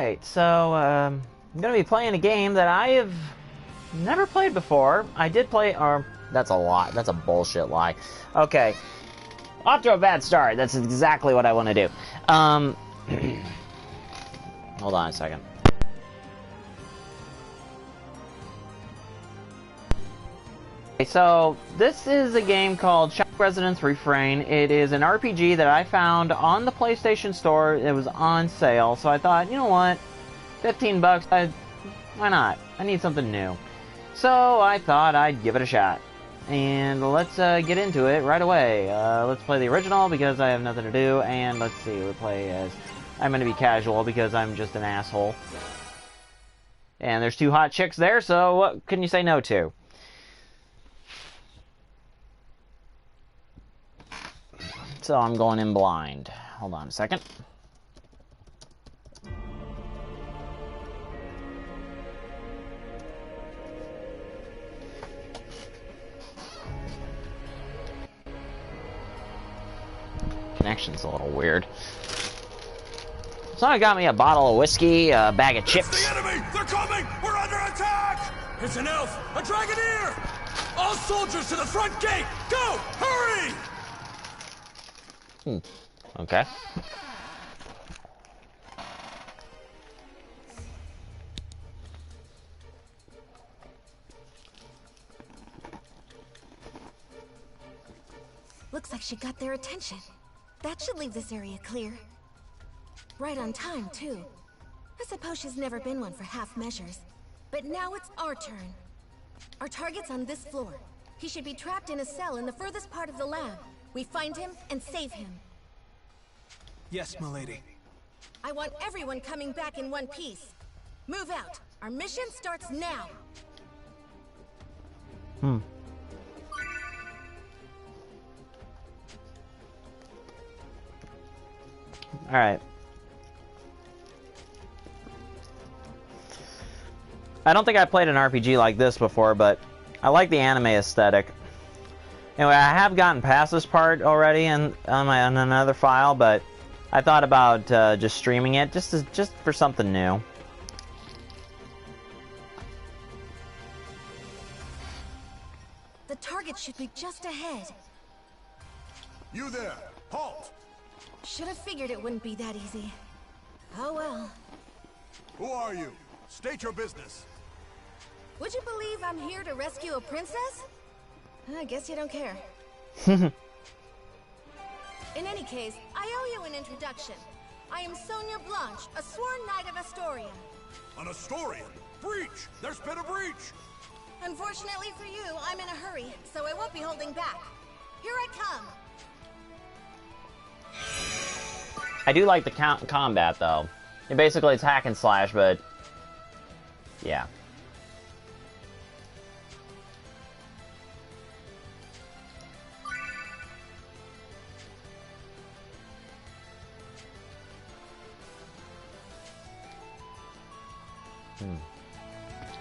Alright, so I'm going to be playing a game that I have never played before. I did play, or that's a lie. That's a bullshit lie. Okay. Off to a bad start. That's exactly what I want to do. Hold on a second. So, this is a game called Shadow Residence Refrain. It is an RPG that I found on the PlayStation Store. It was on sale, so I thought, you know what? 15 bucks, why not? I need something new. So, I thought I'd give it a shot. And let's get into it right away. Let's play the original because I have nothing to do, and let's see, we'll play as... I'm going to be casual because I'm just an asshole. And there's two hot chicks there, so what can you say no to? So I'm going in blind. Hold on a second. Connection's a little weird. Someone got me a bottle of whiskey, a bag of chips. It's the enemy! They're coming! We're under attack! It's an elf! A dragoneer! All soldiers to the front gate! Go! Hurry! Okay. Looks like she got their attention. That should leave this area clear. Right on time, too. I suppose she's never been one for half measures. But now it's our turn. Our target's on this floor. He should be trapped in a cell in the furthest part of the lab. We find him and save him. Yes, milady. I want everyone coming back in one piece. Move out. Our mission starts now. Alright. I don't think I played an RPG like this before, but I like the anime aesthetic. Anyway, I have gotten past this part already on another file, but I thought about just streaming it just for something new. The target should be just ahead. You there! Halt! Should have figured it wouldn't be that easy. Oh well. Who are you? State your business. Would you believe I'm here to rescue a princess? I guess you don't care. In any case, I owe you an introduction. I am Sonia Blanche, a sworn knight of Astoria. An Astorian? Breach! There's been a breach! Unfortunately for you, I'm in a hurry, so I won't be holding back. Here I come. I do like the combat, though. Basically, it's hack and slash, but... yeah.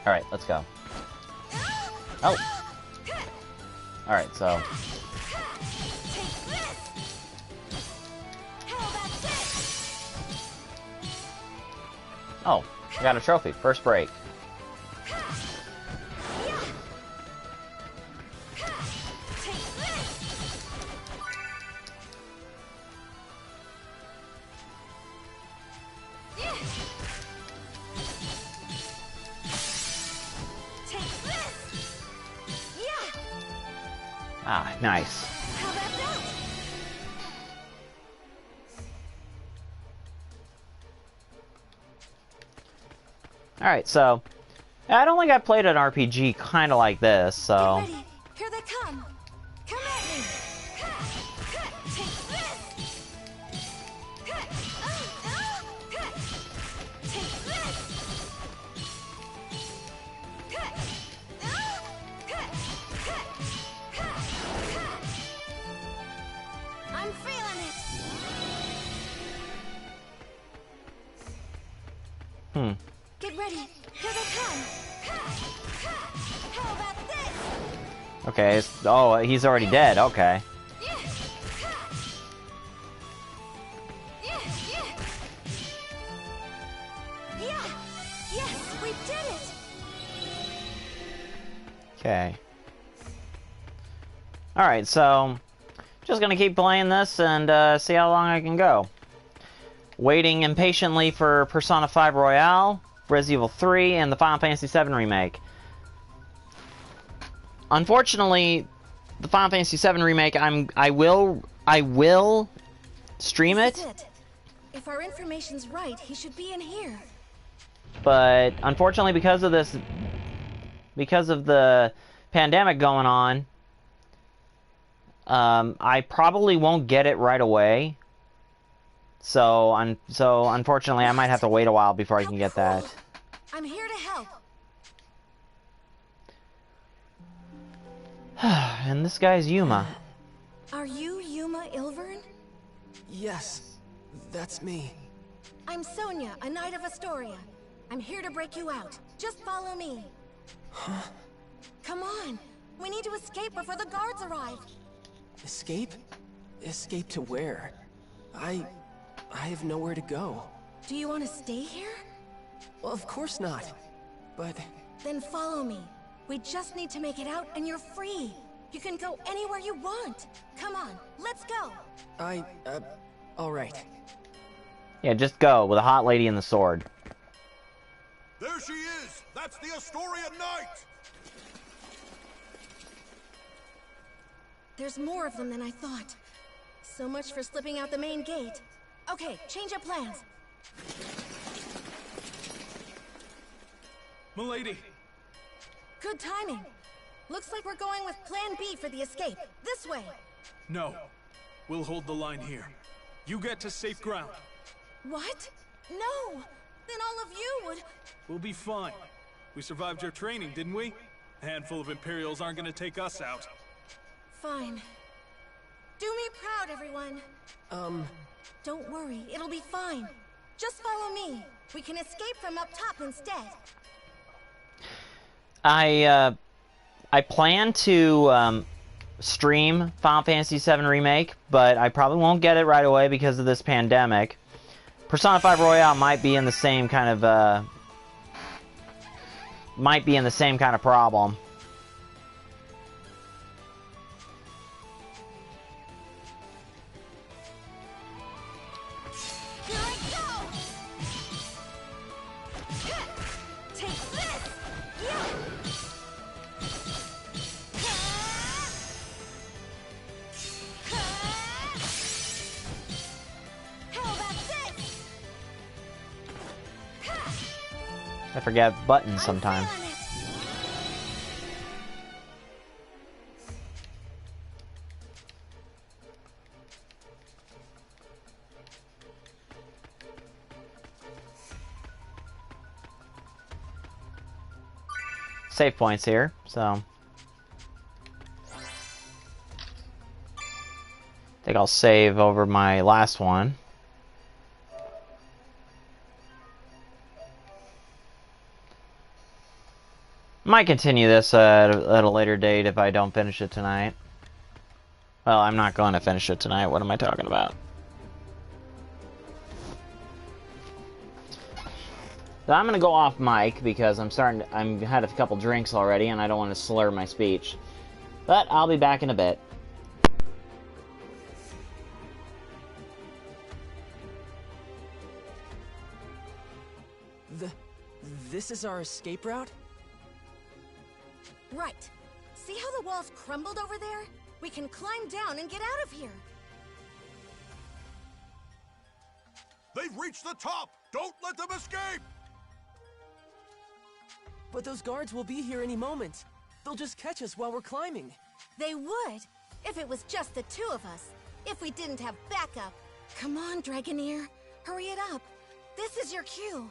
Alright, let's go. Oh! Alright, so... oh, I got a trophy. First break. Ah, nice. How about that? Alright, so... I don't think I played an RPG kind of like this, so... Get ready. Here they come. Come at me. Take this. Take this. I'm feeling it. Get ready. Here they come. How about this? Okay, oh, he's already dead, okay. Yeah. Okay. Alright, so just gonna keep playing this and see how long I can go. Waiting impatiently for Persona 5 Royale, Resident Evil 3, and the Final Fantasy 7 Remake. Unfortunately, the Final Fantasy 7 Remake, I will stream it. This is it. If our information's right, he should be in here. But unfortunately, because of the pandemic going on, I probably won't get it right away. So unfortunately, I might have to wait a while before I can get that. I'm here to help. And this guy's Yuma. Are you Yuma Ilvern? Yes, that's me. I'm Sonia, a Knight of Astoria. I'm here to break you out. Just follow me. Huh? Come on. We need to escape before the guards arrive. Escape? Escape to where? I have nowhere to go. Do you want to stay here? Well, of course not. But... Then follow me. We just need to make it out and you're free. You can go anywhere you want. Come on, let's go. All right. Yeah, just go with a hot lady and the sword. There she is! That's the Astoria Knight! There's more of them than I thought. So much for slipping out the main gate. Okay, change of plans. Milady! Good timing. Looks like we're going with Plan B for the escape. This way. No. We'll hold the line here. You get to safe ground. What? No! Then all of you would... We'll be fine. We survived your training, didn't we? A handful of Imperials aren't gonna take us out. Fine. Do me proud, everyone. Don't worry, it'll be fine. Just follow me. We can escape from up top instead. I plan to stream Final Fantasy 7 Remake, but I probably won't get it right away because of this pandemic. Persona 5 Royale might be in the same kind of problem. Here I go! Take this! Yeah! Hell, that's it! I forget buttons sometimes. I'm feeling it. Save points here, so I think I'll save over my last one. Might continue this at a later date if I don't finish it tonight. Well, I'm not going to finish it tonight. What am I talking about? So I'm gonna go off mic because I'm had a couple drinks already and I don't want to slur my speech. But I'll be back in a bit. This is our escape route? Right. See how the walls crumbled over there? We can climb down and get out of here. They've reached the top! Don't let them escape! But those guards will be here any moment. They'll just catch us while we're climbing. They would, if it was just the two of us. If we didn't have backup. Come on, Dragoneer. Hurry it up. This is your cue.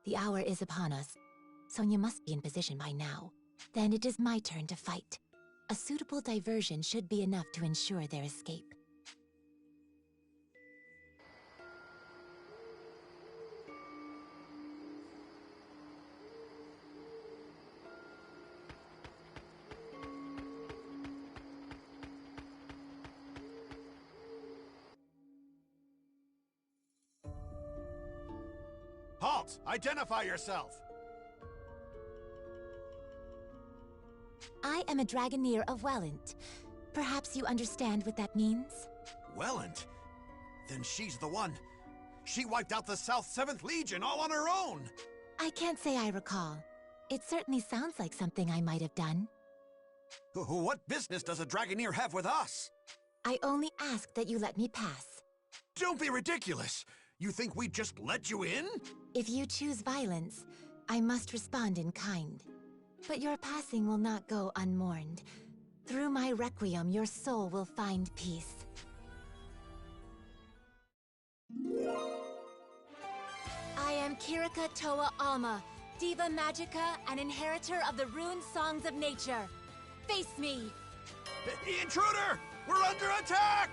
The hour is upon us. Sonia must be in position by now. Then it is my turn to fight. A suitable diversion should be enough to ensure their escape. Halt! Identify yourself! I am a Dragoneer of Welland. Perhaps you understand what that means? Welland? Then she's the one. She wiped out the South 7th Legion all on her own! I can't say I recall. It certainly sounds like something I might have done. What business does a Dragoneer have with us? I only ask that you let me pass. Don't be ridiculous! You think we'd just let you in? If you choose violence, I must respond in kind. But your passing will not go unmourned. Through my requiem, your soul will find peace. I am Kirika Toa Alma, Diva Magica and inheritor of the Rune Songs of Nature. Face me! Intruder! We're under attack!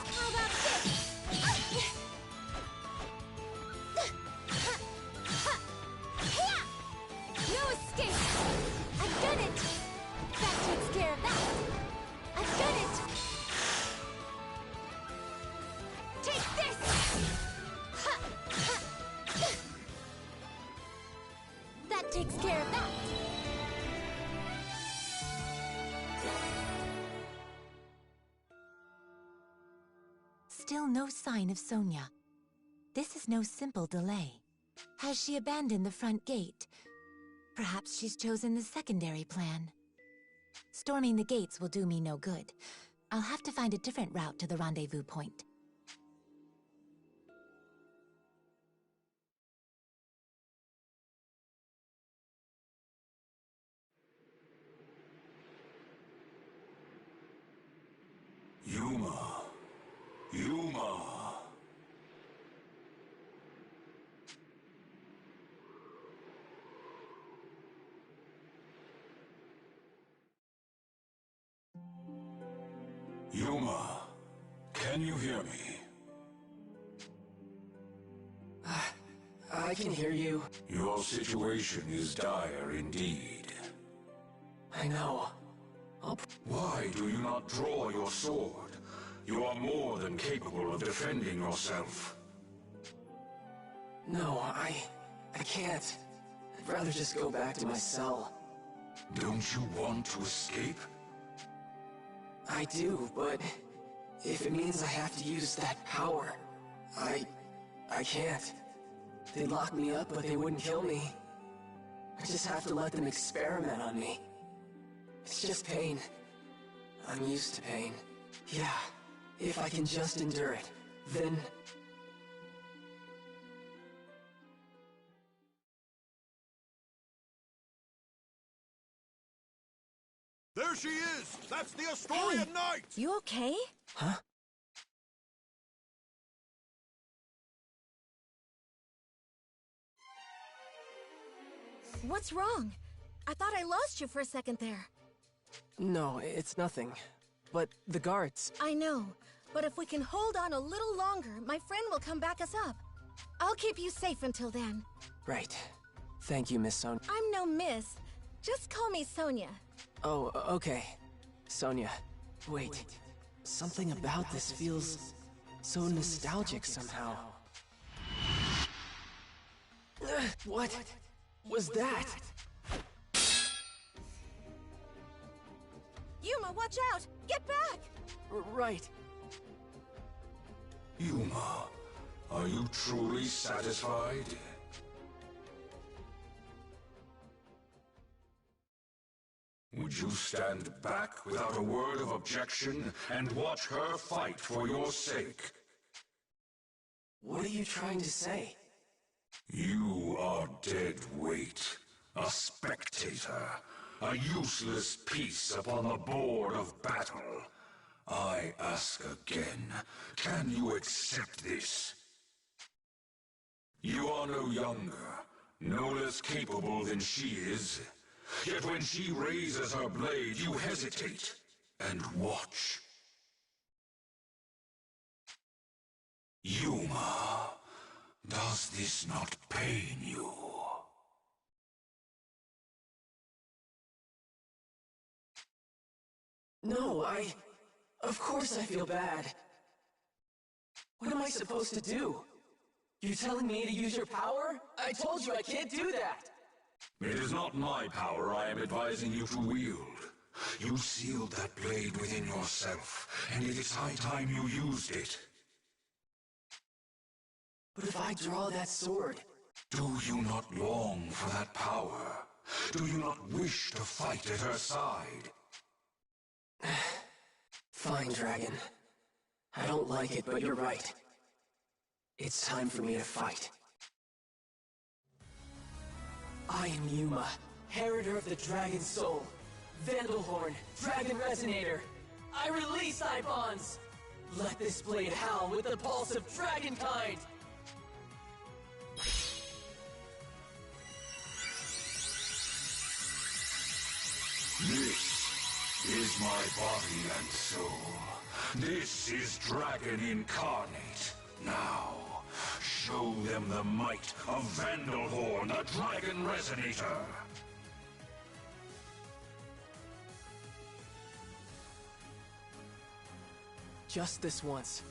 How about this? No escape! I've done it! That takes care of that! I've done it! Take this! That takes care of that! Still no sign of Sonia. This is no simple delay. Has she abandoned the front gate? Perhaps she's chosen the secondary plan. Storming the gates will do me no good. I'll have to find a different route to the rendezvous point. Yuma. Yuma. Yuma, can you hear me? I can hear you. Your situation is dire indeed. I know. Why do you not draw your sword? You are more than capable of defending yourself. No, I can't. I'd rather just go back to my cell. Don't you want to escape? I do, but if it means I have to use that power, I can't. They'd lock me up, but they wouldn't kill me. I just have to let them experiment on me. It's just pain. I'm used to pain. Yeah, if I can just endure it, then... There she is! That's the Astorian Knight! You okay? Huh? What's wrong? I thought I lost you for a second there. No, it's nothing. But the guards... I know, but if we can hold on a little longer, my friend will come back us up. I'll keep you safe until then. Right. Thank you, Miss Sonia. I'm no miss. Just call me Sonia. Oh, okay. Sonia. Wait. Something about this feels so nostalgic somehow. What was that? Yuma, watch out! Get back! Right. Yuma, are you truly satisfied? Would you stand back without a word of objection and watch her fight for your sake? What are you trying to say? You are dead weight, a spectator, a useless piece upon the board of battle. I ask again, can you accept this? You are no younger, no less capable than she is. Yet when she raises her blade, you hesitate and watch. Yuma, does this not pain you? No, Of course I feel bad. What am I supposed to do? You telling me to use your power? I told you I can't do that! It is not my power I am advising you to wield. You sealed that blade within yourself, and it is high time you used it. But if I draw that sword... Do you not long for that power? Do you not wish to fight at her side? Fine, Dragon. I don't like it, but you're right. It's time for me to fight. I am Yuma, Heriter of the Dragon Soul. Vandalhorn, Dragon Resonator. I release thy bonds! Let this blade howl with the pulse of dragonkind! This is my body and soul. This is Dragon Incarnate. Now, show them the might of Vandalhorn, the Dragon Resonator. Just this once.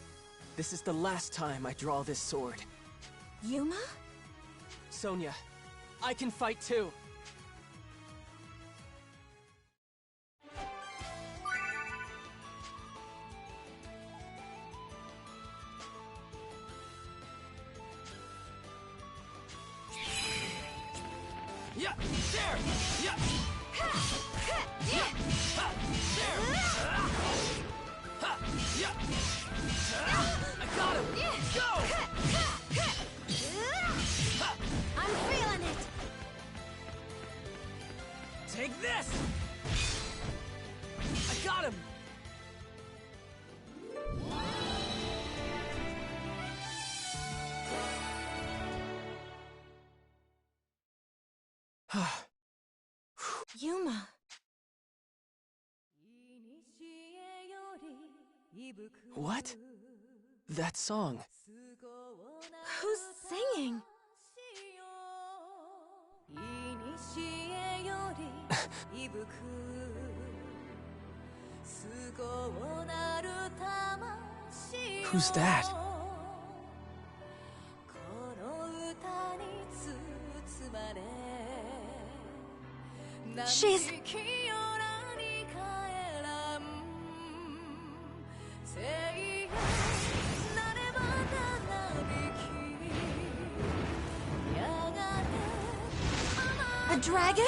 This is the last time I draw this sword. Yuma? Sonya, I can fight too! Yeah! There! Yeah! Yeah! There! Yeah! I got him! Go! I'm feeling it! Take this! I got him! Yuma. What? That song. Who's singing? Who's that? She's... a dragon?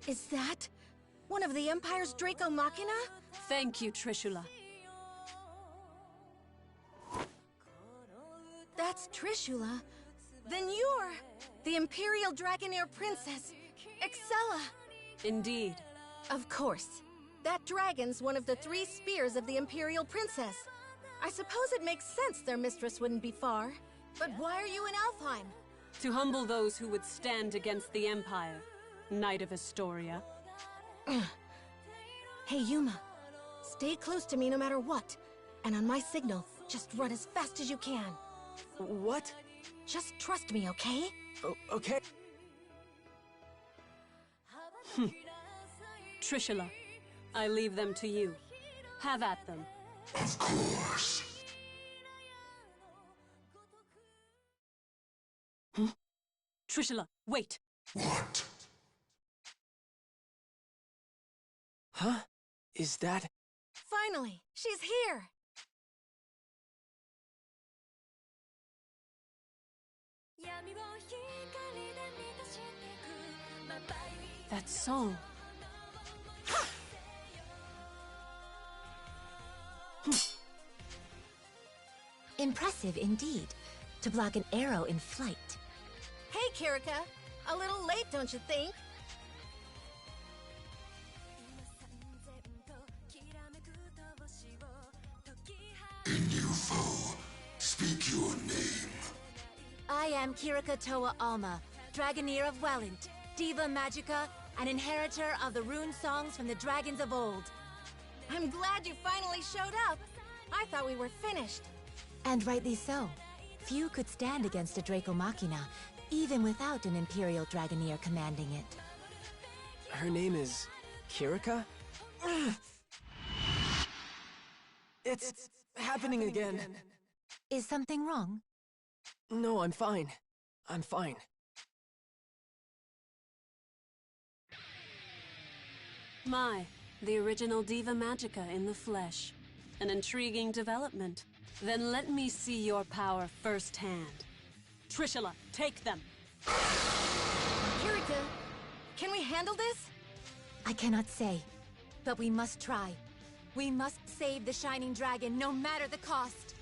Is that one of the Empire's Draco Machina? Thank you, Trishula. That's Trishula. Then you're the Imperial Dragonair Princess, Excella. Indeed. Of course. That dragon's one of the 3 spears of the Imperial Princess. I suppose it makes sense their mistress wouldn't be far. But why are you in Alfheim? To humble those who would stand against the Empire. Knight of Astoria. Hey, Yuma. Stay close to me no matter what. And on my signal, just run as fast as you can. What? Just trust me, okay? Okay. Trishula, I leave them to you. Have at them. Of course. Trishula, wait! What? Huh? Is that... Finally, she's here! That song. Impressive indeed, to block an arrow in flight. Hey, Kirika! A little late, don't you think? New foe, speak your name. I am Kirika Toa Alma, Dragoneer of Welland, Diva Magica, and inheritor of the rune songs from the dragons of old. I'm glad you finally showed up. I thought we were finished. And rightly so. Few could stand against a Draco Machina, even without an Imperial Dragoneer commanding it. Her name is Kirika? It's happening again. Is something wrong? No, I'm fine. I'm fine. My, the original Diva Magica in the flesh. An intriguing development. Then let me see your power firsthand. Trishula, take them! Kirika, can we handle this? I cannot say, but we must try. We must save the Shining Dragon, no matter the cost.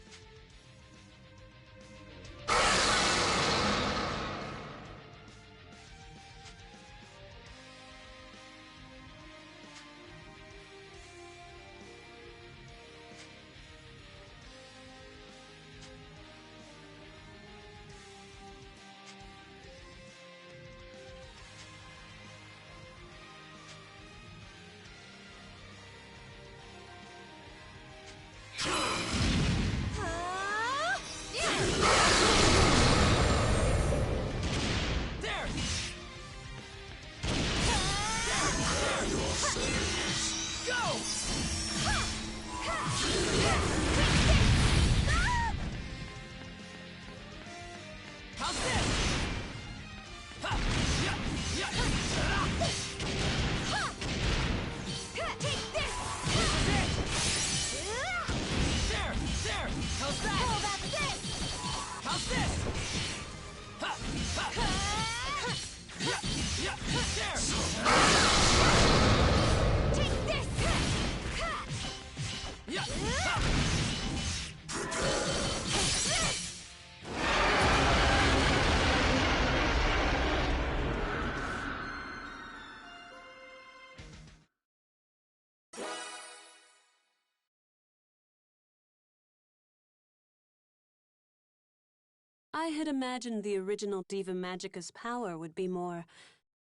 I had imagined the original Diva Magica's power would be more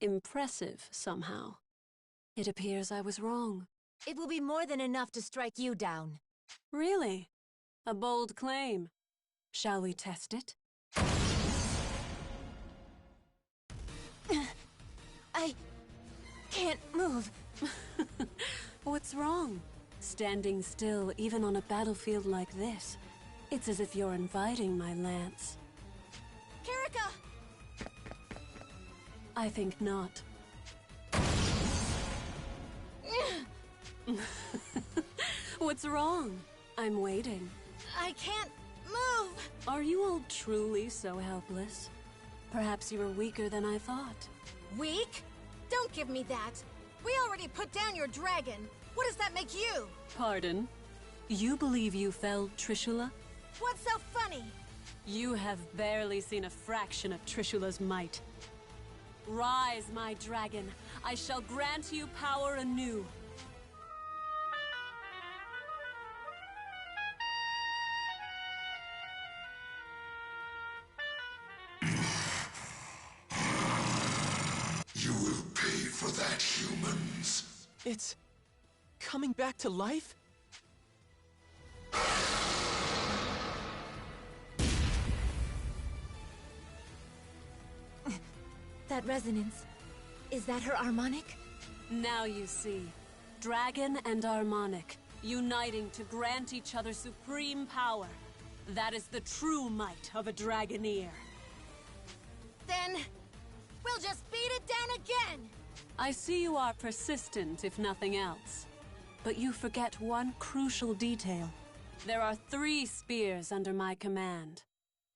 impressive somehow. It appears I was wrong. It will be more than enough to strike you down. Really? A bold claim. Shall we test it? I can't move. What's wrong? Standing still, even on a battlefield like this. It's as if you're inviting my lance. Kirika! I think not. What's wrong? I'm waiting. I can't move! Are you all truly so helpless? Perhaps you were weaker than I thought. Weak? Don't give me that. We already put down your dragon. What does that make you? Pardon? You believe you felled Trishula? What's so funny? You have barely seen a fraction of Trishula's might. Rise, my dragon. I shall grant you power anew. You will pay for that, humans. It's coming back to life? That resonance. Is that her harmonic? Now you see. Dragon and harmonic, uniting to grant each other supreme power. That is the true might of a Dragoneer. Then, we'll just beat it down again! I see you are persistent, if nothing else. But you forget one crucial detail. There are 3 spears under my command,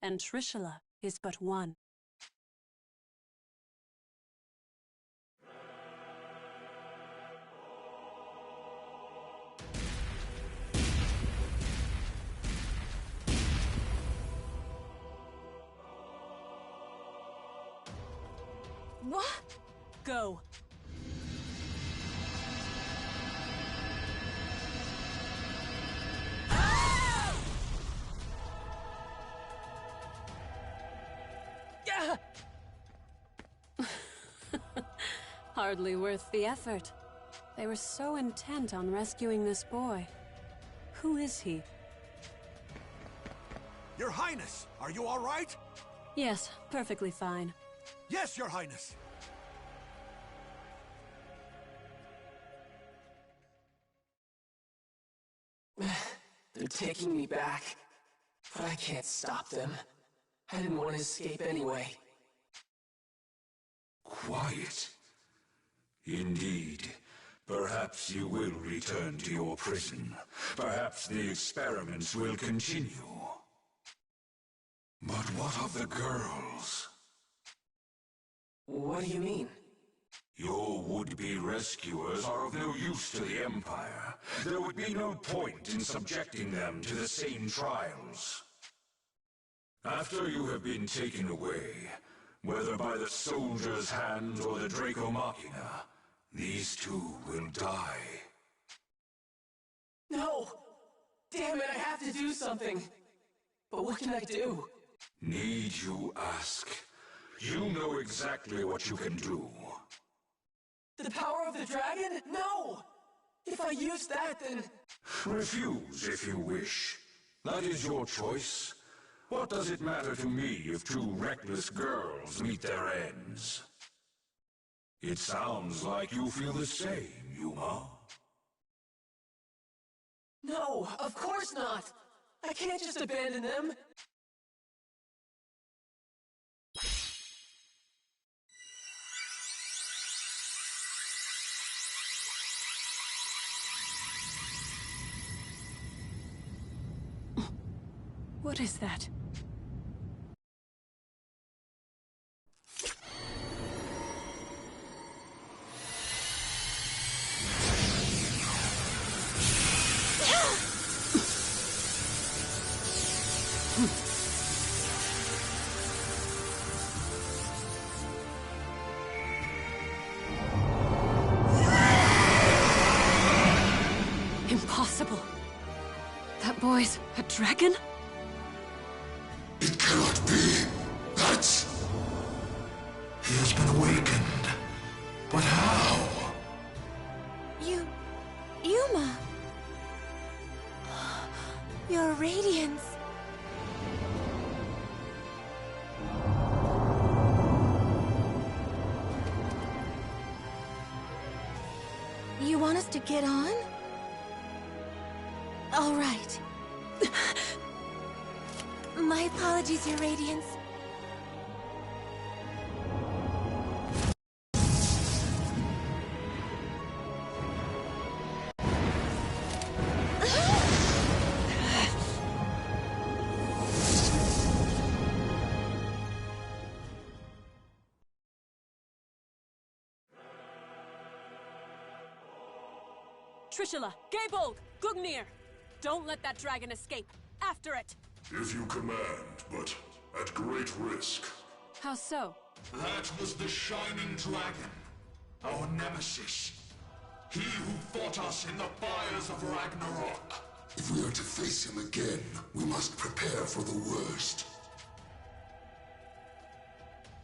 and Trishula is but one. What? Go. Hardly worth the effort. They were so intent on rescuing this boy. Who is he? Your Highness, are you all right? Yes, perfectly fine. Yes, Your Highness. They're taking me back, but I can't stop them. I didn't want to escape anyway. Quiet. Indeed. Perhaps you will return to your prison. Perhaps the experiments will continue. But what of the girls? What do you mean? Your would-be rescuers are of no use to the Empire. There would be no point in subjecting them to the same trials. After you have been taken away, whether by the soldier's hand or the Draco Machina, these two will die. No! Damn it, I have to do something! But what can I do? Need you ask? You know exactly what you can do. The power of the dragon? No! If I use that, then... Refuse if you wish. That is your choice. What does it matter to me if two reckless girls meet their ends? It sounds like you feel the same, Yuma. No, of course not! I can't just abandon them! What is that? Impossible. That boy's a dragon? It cannot be. That's... He has been awakened. But how? Yuma! Your radiance! You want us to get on? All right. My apologies, Your Radiance. Trishula, Gaybold, Gugnir! Don't let that dragon escape! After it! If you command, but at great risk. How so? That was the Shining Dragon, our nemesis. He who fought us in the fires of Ragnarok. If we are to face him again, we must prepare for the worst.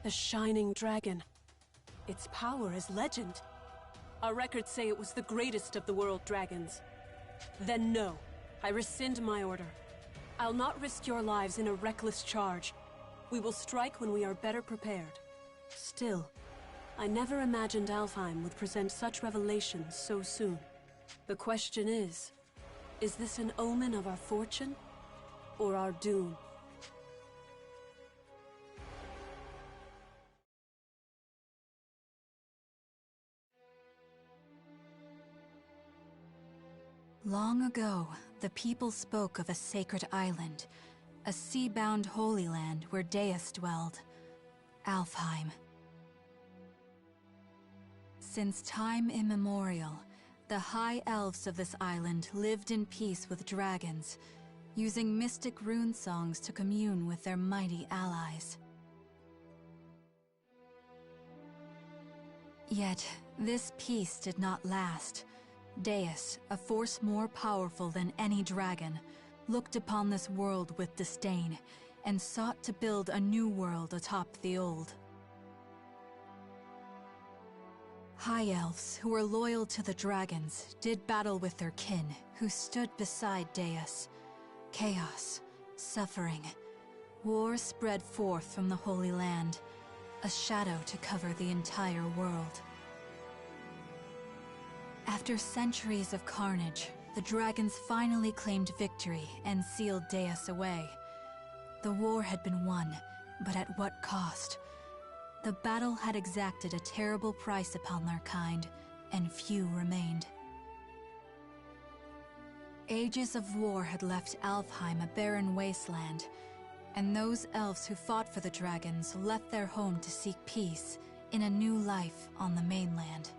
The Shining Dragon. Its power is legend. Our records say it was the greatest of the world dragons. Then no, I rescind my order. I'll not risk your lives in a reckless charge. We will strike when we are better prepared. Still, I never imagined Alfheim would present such revelations so soon. The question is this an omen of our fortune or our doom? Long ago, the people spoke of a sacred island, a sea-bound holy land where Deus dwelled, Alfheim. Since time immemorial, the high elves of this island lived in peace with dragons, using mystic rune songs to commune with their mighty allies. Yet, this peace did not last. Deus, a force more powerful than any dragon, looked upon this world with disdain and sought to build a new world atop the old. High Elves, who were loyal to the dragons, did battle with their kin, who stood beside Deus. Chaos, suffering, war spread forth from the Holy Land, a shadow to cover the entire world. After centuries of carnage, the dragons finally claimed victory and sealed Deus away. The war had been won, but at what cost? The battle had exacted a terrible price upon their kind, and few remained. Ages of war had left Alfheim a barren wasteland, and those elves who fought for the dragons left their home to seek peace in a new life on the mainland.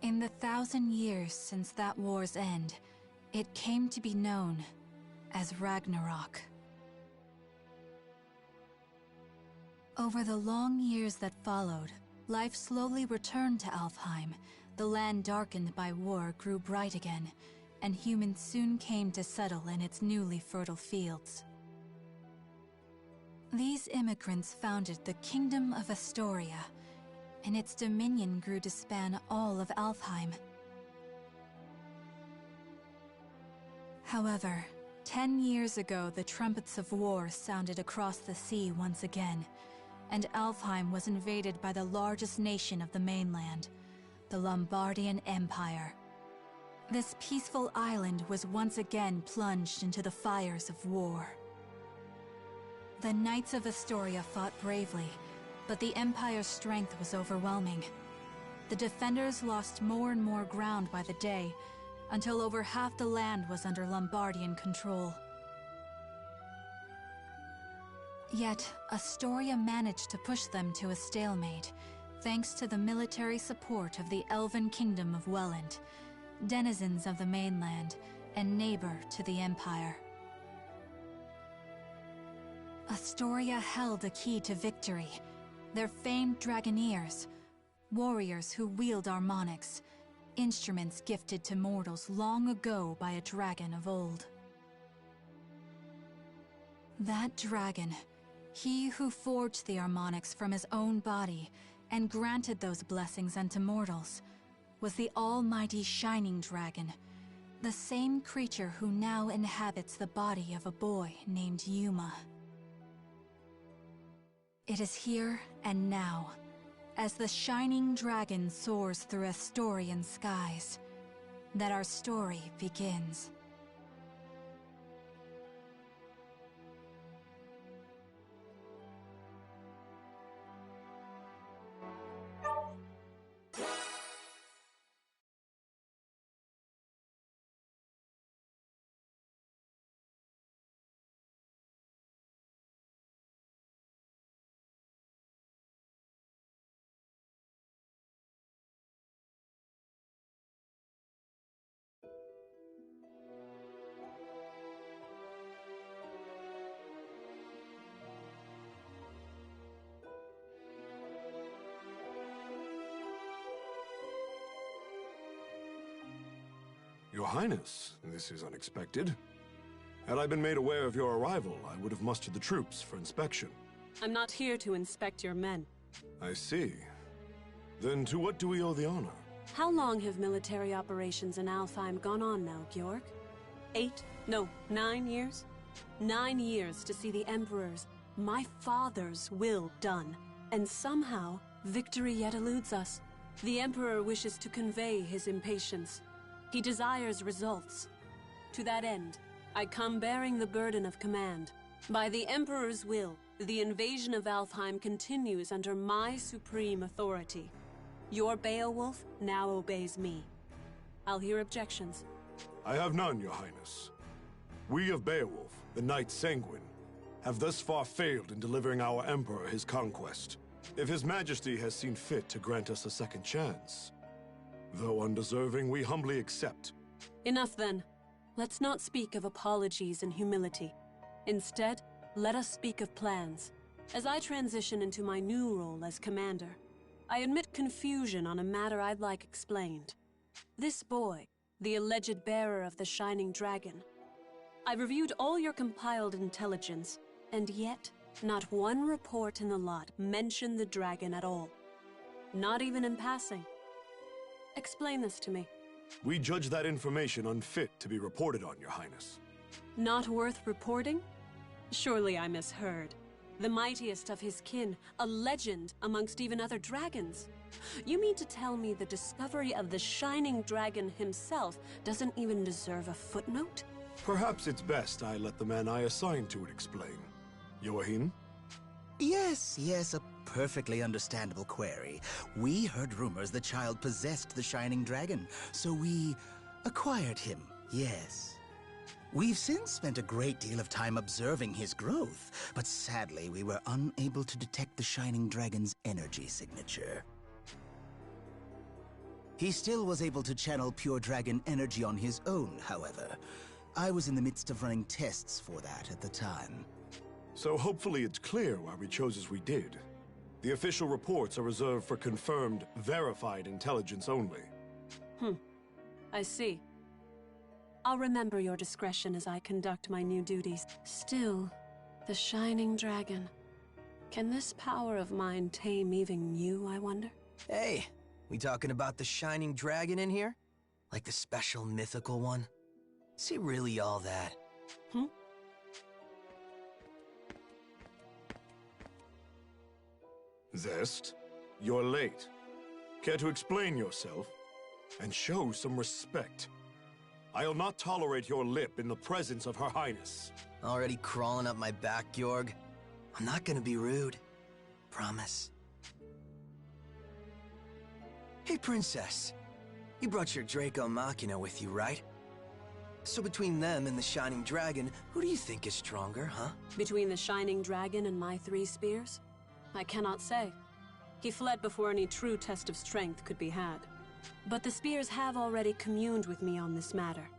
In the 1,000 years since that war's end, it came to be known as Ragnarok. Over the long years that followed, life slowly returned to Alfheim. The land darkened by war grew bright again, and humans soon came to settle in its newly fertile fields. These immigrants founded the Kingdom of Astoria, and its dominion grew to span all of Alfheim. However, 10 years ago, the trumpets of war sounded across the sea once again, and Alfheim was invaded by the largest nation of the mainland, the Lombardian Empire. This peaceful island was once again plunged into the fires of war. The Knights of Astoria fought bravely, but the Empire's strength was overwhelming. The defenders lost more and more ground by the day, until over half the land was under Lombardian control. Yet, Astoria managed to push them to a stalemate, thanks to the military support of the Elven Kingdom of Welland, denizens of the mainland, and neighbor to the Empire. Astoria held a key to victory, their famed Dragoneers, warriors who wield harmonics, instruments gifted to mortals long ago by a dragon of old. That dragon, he who forged the harmonics from his own body and granted those blessings unto mortals, was the almighty Shining Dragon, the same creature who now inhabits the body of a boy named Yuma. It is here and now, as the Shining Dragon soars through Astorian skies, that our story begins. Your Highness, this is unexpected. Had I been made aware of your arrival, I would have mustered the troops for inspection. I'm not here to inspect your men. I see. Then to what do we owe the honor? How long have military operations in Alfheim gone on now, Georg? 9 years? 9 years to see the Emperor's, my father's will done. And somehow, victory yet eludes us. The Emperor wishes to convey his impatience. He desires results. To that end, I come bearing the burden of command. By the Emperor's will, the invasion of Alfheim continues under my supreme authority. Your Beowulf now obeys me. I'll hear objections. I have none, Your Highness. We of Beowulf, the Knight Sanguine, have thus far failed in delivering our Emperor his conquest. If His Majesty has seen fit to grant us a second chance, though undeserving, we humbly accept. Enough then. Let's not speak of apologies and humility. Instead, let us speak of plans. As I transition into my new role as commander, I admit confusion on a matter I'd like explained. This boy, the alleged bearer of the Shining Dragon. I've reviewed all your compiled intelligence, and yet, not one report in the lot mentioned the dragon at all. Not even in passing. Explain this to me. We judge that information unfit to be reported on, Your Highness. Not worth reporting? Surely I misheard. The mightiest of his kin, a legend amongst even other dragons. You mean to tell me the discovery of the Shining Dragon himself doesn't even deserve a footnote? Perhaps it's best I let the man I assigned to it explain. Joachim? Yes, a perfectly understandable query. We heard rumors the child possessed the Shining Dragon, so we acquired him, yes. We've since spent a great deal of time observing his growth, but sadly we were unable to detect the Shining Dragon's energy signature. He still was able to channel pure dragon energy on his own, however. I was in the midst of running tests for that at the time. So hopefully it's clear why we chose as we did. The official reports are reserved for confirmed, verified intelligence only. I see. I'll remember your discretion as I conduct my new duties. Still, the Shining Dragon. Can this power of mine tame even you, I wonder? Hey, we talking about the Shining Dragon in here? Like the special mythical one? Is he really all that? Zest, you're late. Care to explain yourself? And show some respect. I'll not tolerate your lip in the presence of Her Highness. Already crawling up my back, Georg? I'm not gonna be rude. Promise. Hey, Princess. You brought your Draco Machina with you, right? So between them and the Shining Dragon, who do you think is stronger, huh? Between the Shining Dragon and my 3 spears? I cannot say. He fled before any true test of strength could be had. But the spears have already communed with me on this matter.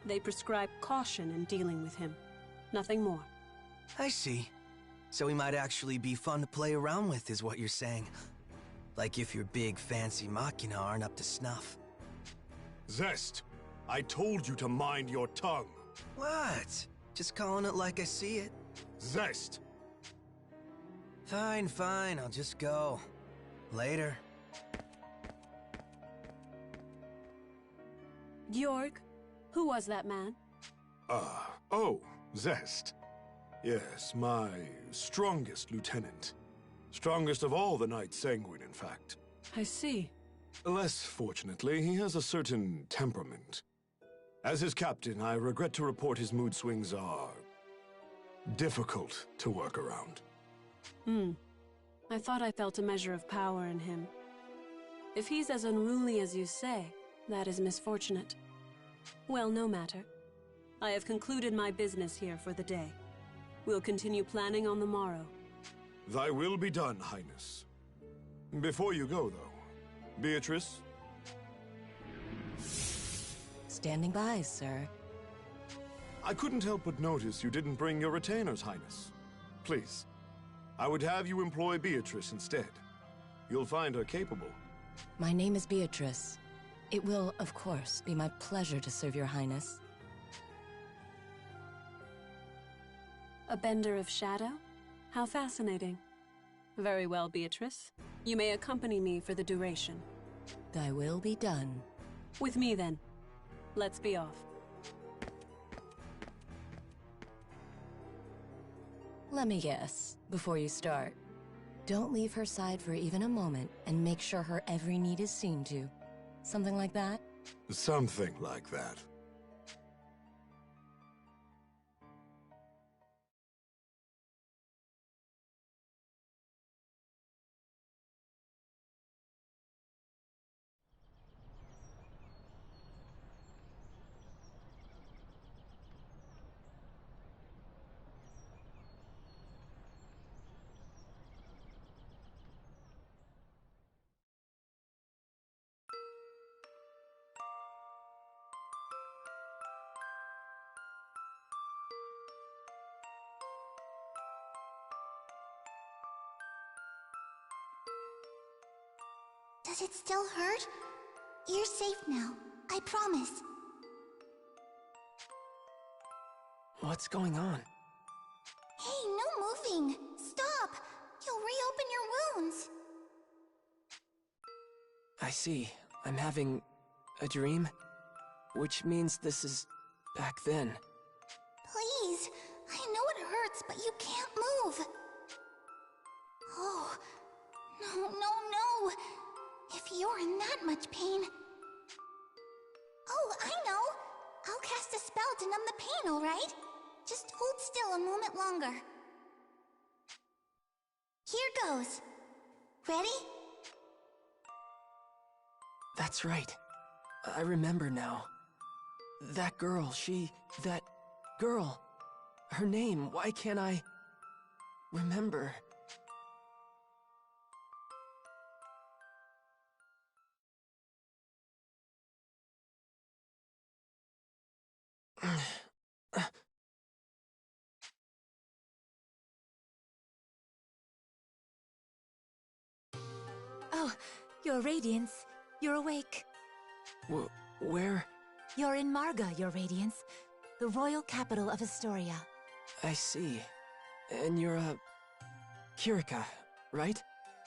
They prescribe caution in dealing with him. Nothing more. I see. So he might actually be fun to play around with, is what you're saying. Like if your big fancy machina aren't up to snuff. Zest, I told you to mind your tongue. What? Just calling it like I see it. Zest! Fine, I'll just go. Later. Georg, who was that man? Oh, Zest. Yes, my strongest lieutenant. Strongest of all the Knights Sanguine, in fact. I see. Less fortunately, he has a certain temperament. As his captain, I regret to report his mood swings are difficult to work around. I thought I felt a measure of power in him. If he's as unruly as you say, that is misfortunate. Well, no matter. I have concluded my business here for the day. We'll continue planning on the morrow. Thy will be done, Highness. Before you go, though, Beatrice? Standing by, sir. I couldn't help but notice you didn't bring your retainers, Highness. Please, I would have you employ Beatrice instead. You'll find her capable. My name is Beatrice. It will, of course, be my pleasure to serve your highness. A bender of shadow? How fascinating. Very well, Beatrice. You may accompany me for the duration. Thy will be done. With me, then. Let's be off. Let me guess, before you start. Don't leave her side for even a moment, and make sure her every need is seen to. Something like that? Something like that. Does it still hurt? You're safe now. I promise. What's going on? Hey, no moving! Stop! You'll reopen your wounds! I see. I'm having a dream, which means this is back then. Please! I know it hurts, but you can't move! Oh, no, no, no! If you're in that much pain... Oh, I know! I'll cast a spell to numb the pain, alright? Just hold still a moment longer. Here goes. Ready? That's right. I remember now. That girl, that girl. Her name, why can't I remember? Oh, Your Radiance. You're awake. Where? You're in Marga, Your Radiance. The royal capital of Astoria. I see. And you're Kirika, right?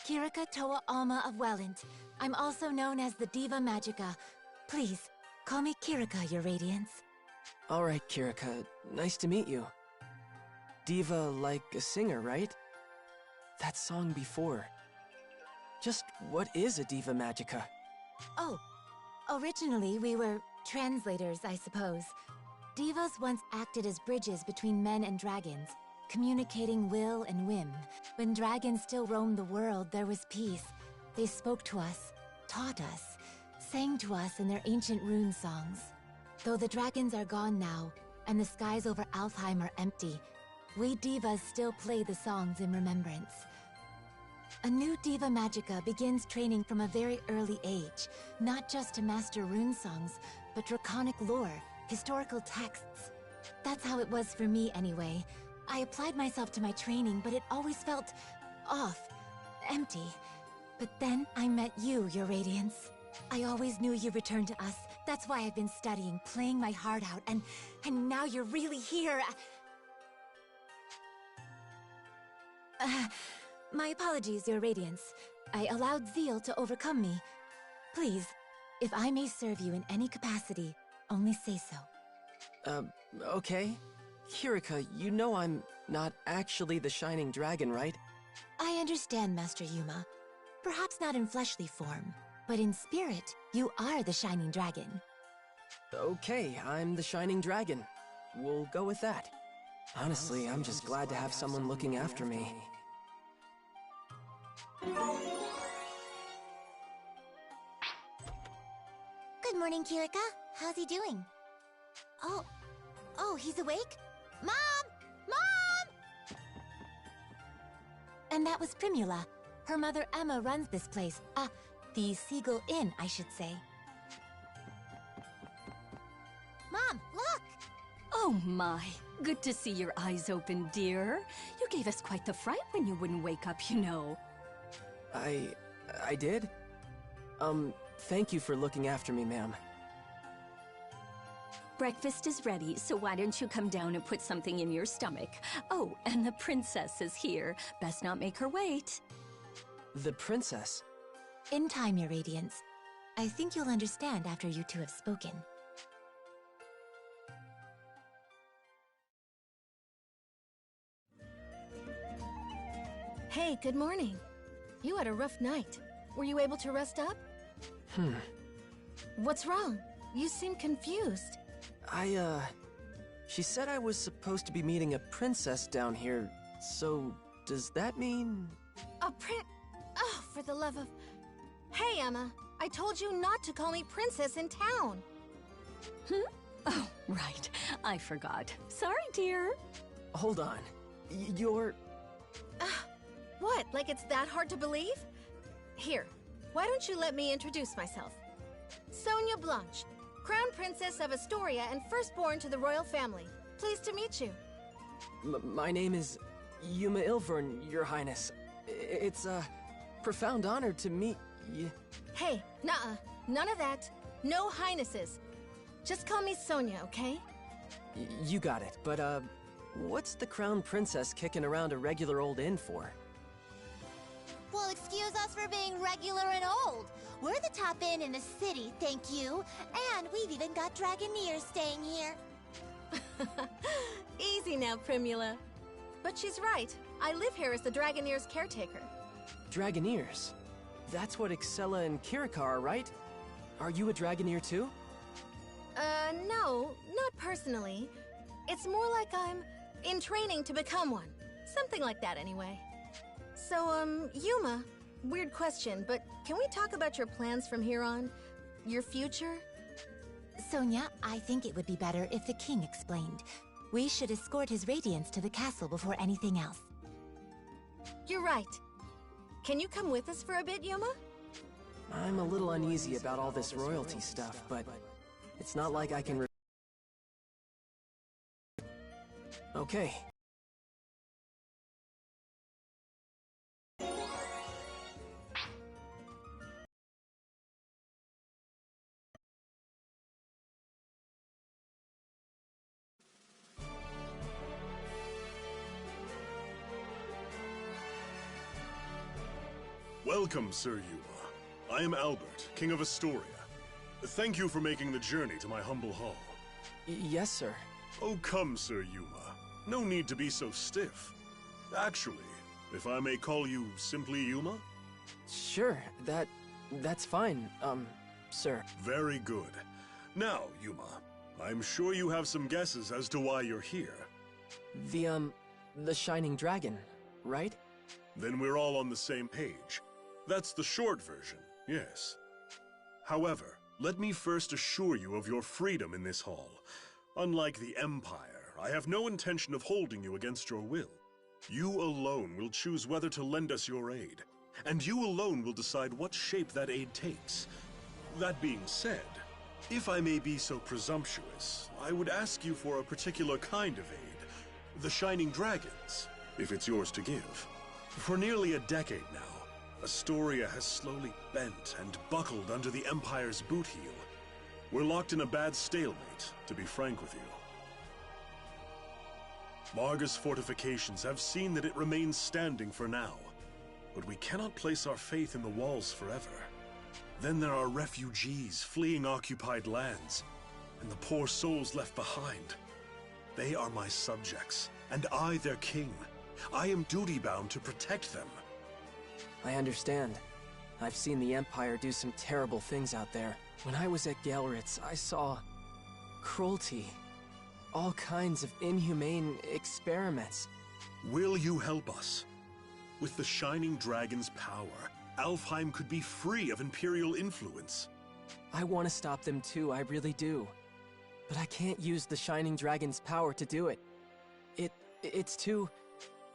Kirika Toa Alma of Welland. I'm also known as the Diva Magica. Please, call me Kirika, Your Radiance. Alright, Kirika. Nice to meet you. Diva like a singer, right? That song before. Just what is a Diva Magica? Oh, originally we were translators, I suppose. Divas once acted as bridges between men and dragons, communicating will and whim. When dragons still roamed the world, there was peace. They spoke to us, taught us, sang to us in their ancient rune songs. Though the dragons are gone now, and the skies over Alfheim are empty, we divas still play the songs in remembrance. A new Diva Magica begins training from a very early age, not just to master rune songs, but draconic lore, historical texts. That's how it was for me anyway. I applied myself to my training, but it always felt off, empty. But then I met you, Your Radiance. I always knew you returned to us. That's why I've been studying, playing my heart out, and now you're really here. My apologies, Your Radiance. I allowed zeal to overcome me. Please, if I may serve you in any capacity, only say so. Okay. Kirika, you know I'm not actually the Shining Dragon, right? I understand, Master Yuma. Perhaps not in fleshly form, but in spirit, you are the Shining Dragon. Okay, I'm the Shining Dragon. We'll go with that. Honestly, I'm just glad to have someone looking after me. Good morning, Kirika. How's he doing? Oh, he's awake? Mom! Mom! And that was Primula. Her mother Emma runs this place. The Seagull Inn, I should say. Mom, look! Oh my, good to see your eyes open, dear. You gave us quite the fright when you wouldn't wake up, you know. I did? Thank you for looking after me, ma'am. Breakfast is ready, so why don't you come down and put something in your stomach? Oh, and the princess is here. Best not make her wait. The princess? In time, Your Radiance. I think you'll understand after you two have spoken. Hey, good morning. You had a rough night. Were you able to rest up? What's wrong? You seem confused. She said I was supposed to be meeting a princess down here, so does that mean... A Oh, for the love of... Hey, Emma. I told you not to call me princess in town. Oh, right. I forgot. Sorry, dear. Hold on. You're... What? Like it's that hard to believe? Here, why don't you let me introduce myself? Sonia Blanche, Crown Princess of Astoria and firstborn to the royal family. Pleased to meet you. My name is Yuma Ilvern, Your Highness. It's a profound honor to meet you. Hey, nuh-uh. None of that. No highnesses. Just call me Sonia, okay? You got it, but, what's the Crown Princess kicking around a regular old inn for? Well, excuse us for being regular and old. We're the top inn in the city, thank you. And we've even got Dragoneers staying here. Easy now, Primula. But she's right. I live here as the Dragoneer's caretaker. Dragoneers? That's what Excella and Kirika are, right? Are you a Dragoneer too? No, not personally. It's more like I'm in training to become one. Something like that, anyway. So, Yuma, weird question, but can we talk about your plans from here on? Your future? Sonia, I think it would be better if the king explained. We should escort his radiance to the castle before anything else. You're right. Can you come with us for a bit, Yuma? I'm a little uneasy about all this royalty stuff, but it's not like I can Okay. Welcome, Sir Yuma. I am Albert, King of Astoria. Thank you for making the journey to my humble hall. Yes, sir. Oh, come, Sir Yuma. No need to be so stiff. Actually, if I may call you simply Yuma? Sure, that's fine, sir. Very good. Now, Yuma, I'm sure you have some guesses as to why you're here. The Shining Dragon, right? Then we're all on the same page. That's the short version, yes. However, let me first assure you of your freedom in this hall. Unlike the Empire, I have no intention of holding you against your will. You alone will choose whether to lend us your aid, and you alone will decide what shape that aid takes. That being said, if I may be so presumptuous, I would ask you for a particular kind of aid, the Shining Dragons, if it's yours to give. For nearly a decade now, Astoria has slowly bent and buckled under the Empire's boot heel. We're locked in a bad stalemate, to be frank with you. Marga's fortifications have seen that it remains standing for now, but we cannot place our faith in the walls forever. Then there are refugees fleeing occupied lands, and the poor souls left behind. They are my subjects, and I their king. I am duty-bound to protect them. I understand. I've seen the Empire do some terrible things out there. When I was at Galritz, I saw cruelty. All kinds of inhumane experiments. Will you help us? With the Shining Dragon's power, Alfheim could be free of Imperial influence. I want to stop them too, I really do. But I can't use the Shining Dragon's power to do it. It's too...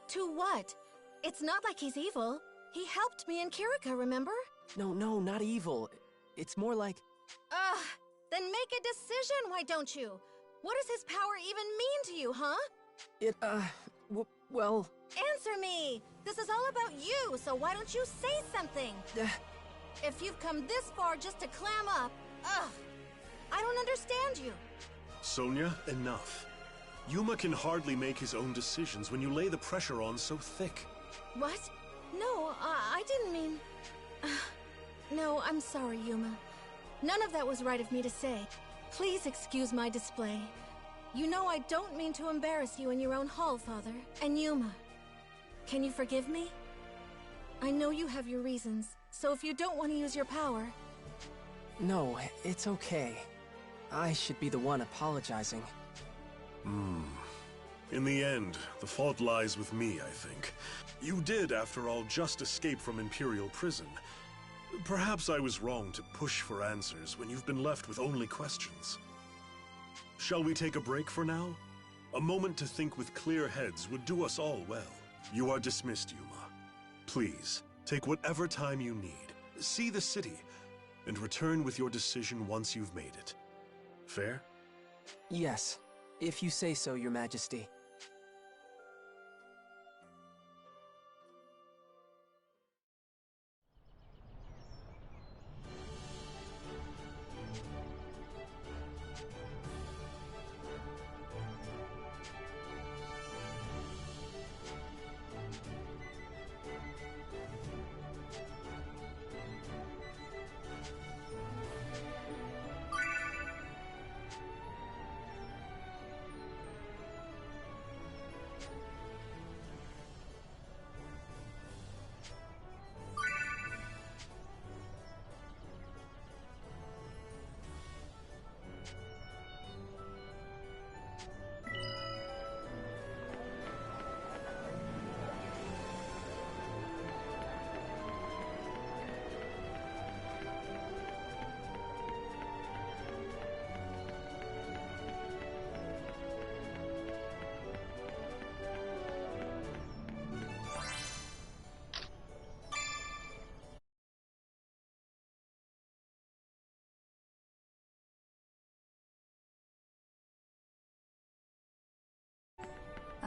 To what? It's not like he's evil. He helped me and Kirika, remember? No, not evil. It's more like... Ugh! Then make a decision, why don't you? What does his power even mean to you, huh? Well... Answer me! This is all about you, so why don't you say something? If you've come this far just to clam up, ugh! I don't understand you. Sonia, enough. Yuma can hardly make his own decisions when you lay the pressure on so thick. What? No, I didn't mean... No, I'm sorry, Yuma. None of that was right of me to say. Please excuse my display. You know I don't mean to embarrass you in your own hall, Father. And Yuma, can you forgive me? I know you have your reasons, so if you don't want to use your power... No, it's okay. I should be the one apologizing. In the end, the fault lies with me, I think. You did, after all, just escape from Imperial prison. Perhaps I was wrong to push for answers when you've been left with only questions. Shall we take a break for now? A moment to think with clear heads would do us all well. You are dismissed, Yuma. Please, take whatever time you need. See the city, and return with your decision once you've made it. Fair? Yes, if you say so, Your Majesty.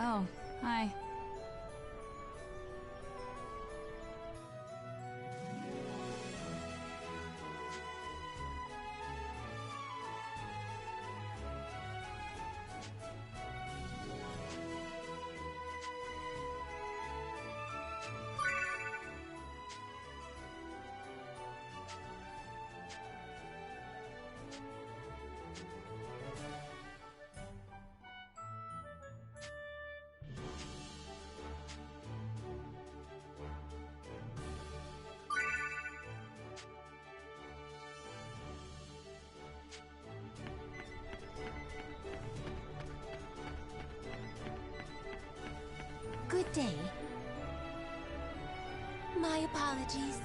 Oh, hi. Good day. My apologies.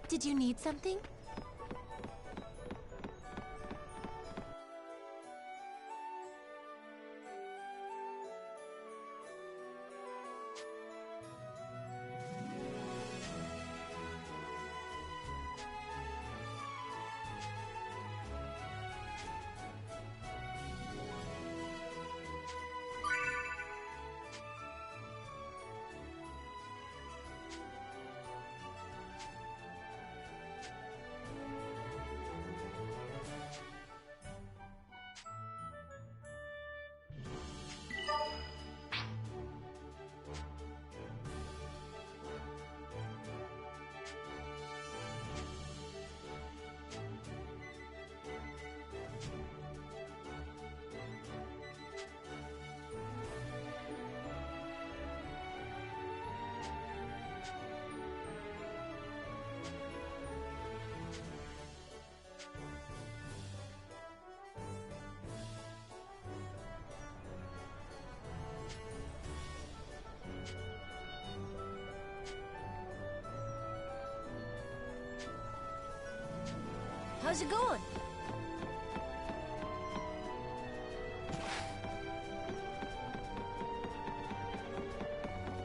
Did you need something? How's it going?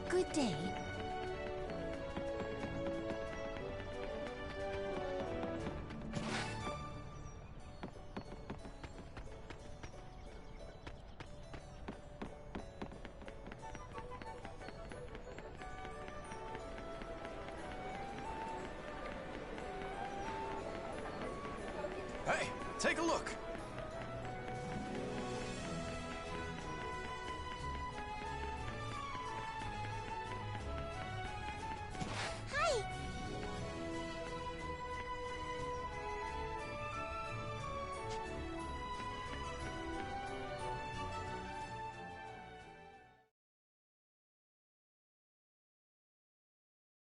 Good day. Hey, take a look. Hi!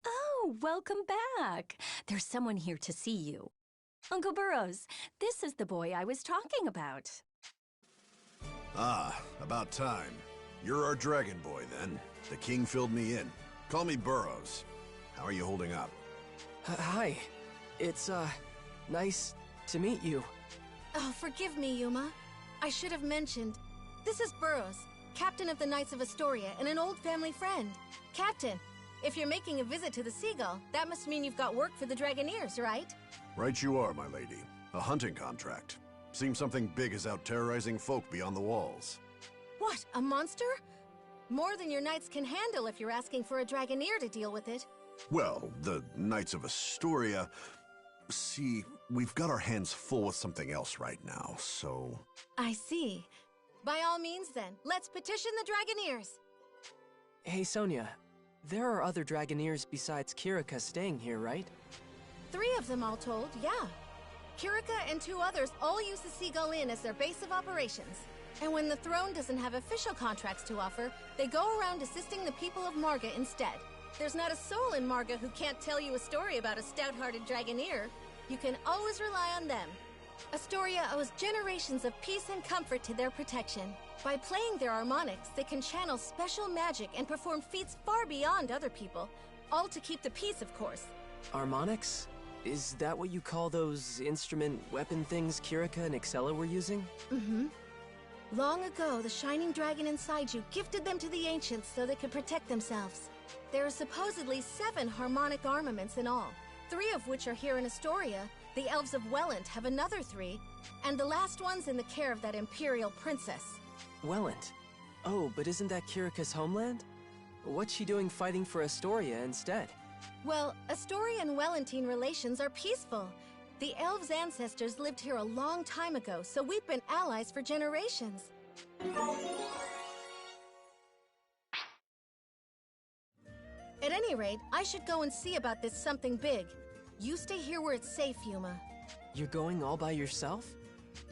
Oh, welcome back. There's someone here to see you. Uncle Burrows, this is the boy I was talking about. Ah, about time. You're our dragon boy, then. The king filled me in. Call me Burrows. How are you holding up? Hi. It's, nice to meet you. Oh, forgive me, Yuma. I should have mentioned. This is Burrows, captain of the Knights of Astoria and an old family friend. Captain, if you're making a visit to the Seagull, that must mean you've got work for the Dragoneers, right? Right you are, my lady. A hunting contract. Seems something big is out terrorizing folk beyond the walls. What, a monster? More than your knights can handle if you're asking for a Dragoneer to deal with it. Well, the Knights of Astoria... See, we've got our hands full with something else right now, so... I see. By all means, then, let's petition the Dragoneers. Hey, Sonia. There are other Dragoneers besides Kirika staying here, right? 3 of them, all told, yeah. Kirika and 2 others all use the Seagull Inn as their base of operations. And when the throne doesn't have official contracts to offer, they go around assisting the people of Marga instead. There's not a soul in Marga who can't tell you a story about a stout-hearted Dragoneer. You can always rely on them. Astoria owes generations of peace and comfort to their protection. By playing their harmonics, they can channel special magic and perform feats far beyond other people. All to keep the peace, of course. Harmonics? Is that what you call those instrument weapon things Kirika and Excella were using? Mm-hmm. Long ago, the shining dragon inside you gifted them to the ancients so they could protect themselves. There are supposedly 7 harmonic armaments in all, 3 of which are here in Astoria. The elves of Welland have another 3, and the last one's in the care of that Imperial princess. Welland? Oh, but isn't that Kirika's homeland? What's she doing fighting for Astoria instead? Well, Astoria and Wellentine relations are peaceful. The elves' ancestors lived here a long time ago, so we've been allies for generations. At any rate, I should go and see about this something big. You stay here where it's safe, Yuma. You're going all by yourself?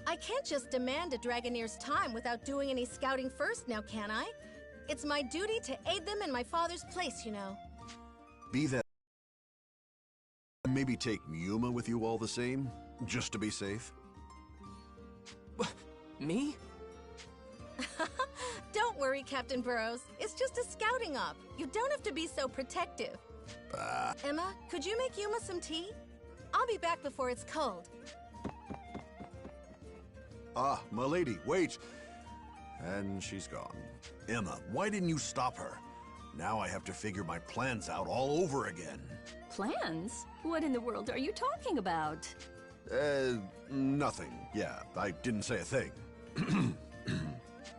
I can't just demand a Dragoneer's time without doing any scouting first now, can I? It's my duty to aid them in my father's place, you know. Be that... Maybe take Yuma with you all the same, just to be safe? Me? Don't worry, Captain Burrows. It's just a scouting op. You don't have to be so protective. Emma, could you make Yuma some tea? I'll be back before it's cold. Ah, milady, wait! And she's gone. Emma, why didn't you stop her? Now I have to figure my plans out all over again. Plans? What in the world are you talking about? Nothing. Yeah, I didn't say a thing.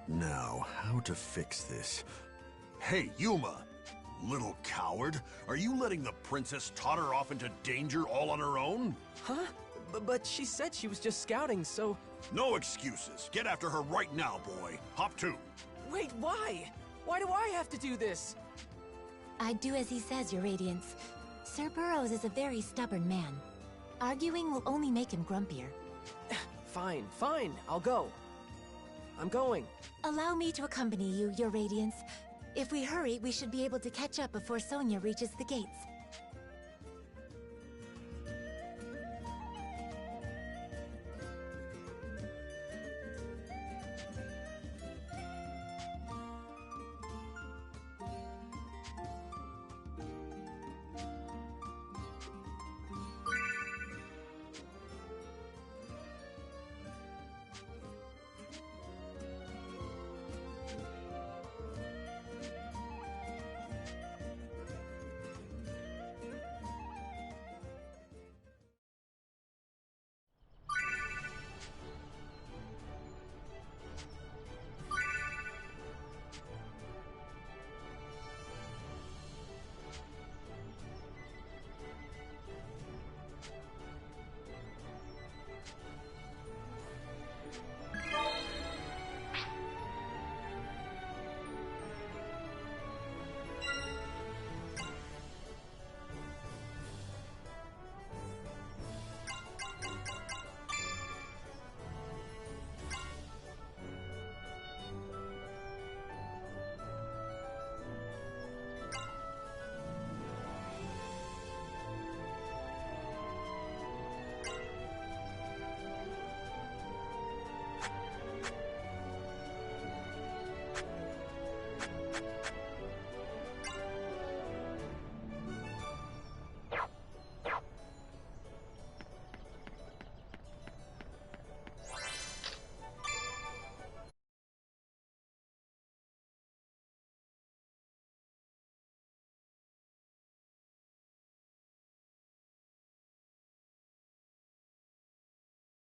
Now, how to fix this? Hey, Yuma! Little coward! Are you letting the princess totter off into danger all on her own? Huh? But she said she was just scouting, so... No excuses. Get after her right now, boy. Hop to. Wait, why? Why do I have to do this? I'd do as he says, Your Radiance. Sir Burrows is a very stubborn man. Arguing will only make him grumpier. Fine, I'll go. I'm going. Allow me to accompany you, Your Radiance. If we hurry, we should be able to catch up before Sonia reaches the gates.